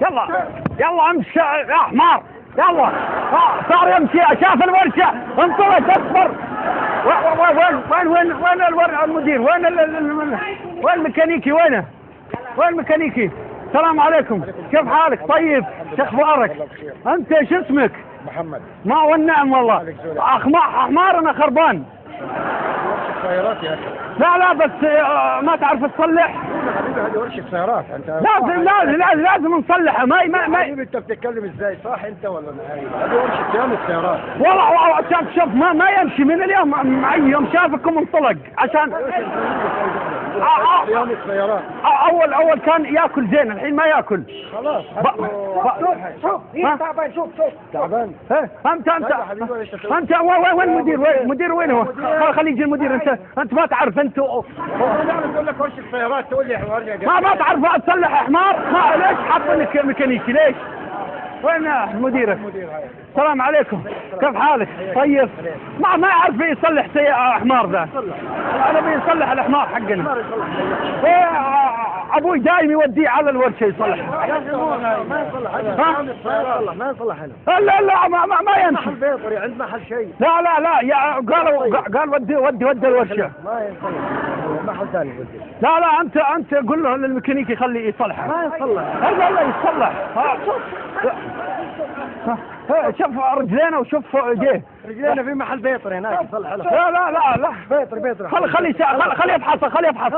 يلا يلا امشي يا حمار يلا. صار يمشي شاف الورشة انطلق اصبر. وين المدير؟ وين الميكانيكي؟ وين الميكانيكي؟ السلام عليكم، كيف حالك؟ طيب، شو اخبارك؟ انت شو اسمك؟ محمد. ما والنعم والله. حمار انا خربان. سيارات يا اخي. لا بس ما تعرف تصلح؟ حبيبي هذه ورشة سيارات انت. لازم نصلحها. ما حبيبي انت بتتكلم ازاي؟ صح انت ولا هذه ورشة صيانة سيارات. والله شوف ما يمشي من اليوم معي يوم شافكم انطلق عشان صيانة سيارات. اول كان ياكل زين، الحين ما ياكل. خلاص. شوف تعبان. شوف تعبان. انت وين المدير وين هو؟ خليه يجي المدير. انت ما تعرف انت. انا اقول لك ورشة سيارات تقول لي ما تعرف تصلح حمار؟ ليش حاطينك ميكانيكي ليش؟ وين مديرك؟ السلام عليكم، كيف حالك؟ طيب. ما يعرف يصلح حمار ذا. انا بيصلح الحمار حقنا. ابوي دايم يوديه على الورشه يصلح. ما يصلح. ما يصلح هنا. لا ما يمشي. محل بيطري عند محل شيء. لا قال ودي الورشه. ما يصلح. محل ثاني ودي. لا انت قول له للميكانيكي يخليه يصلحها. ما يصلح. لا يصلح. شوف رجلينا وشوف ايديه. رجلينا في محل بيطري هناك يصلح له. لا بيطري. خليه يفحصها. خليه يفحص.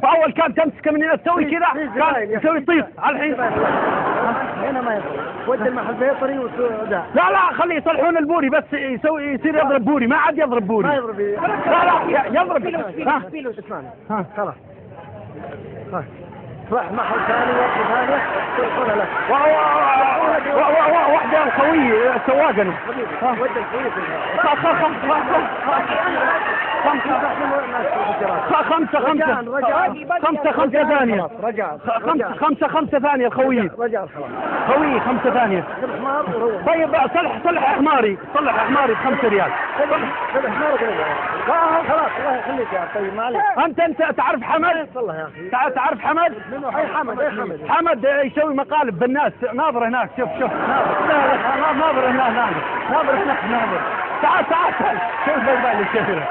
اول كان تمسك من هنا تسوي كذا كان يسوي طيف. الحين هنا ما يصلح. ودي المحل بيطري وده. لا خليه يصلحون البوري بس يصير يضرب بوري. ما عاد يضرب بوري. ما يضرب. لا يضرب. اسمعني. خلاص. صح محل ثاني ورشة ثانية تدخلها لك. واحدة قوية سواقنا. ودي القوية خمسة ثانية. رجع. خمسة ثانية الخوية. رجع خلاص. خوية 5 ثانية. طيب صلح حماري. ب5 ريال. صلح حمارك. لا خلاص الله يخليك يا طيب معلش. انت تعرف حمد؟ والله يا اخي. تعرف حمد؟ اي حمد يسوي مقالب بالناس. ناظر هناك. شوف ناظر هناك. تعال شوف بالي كثيرة.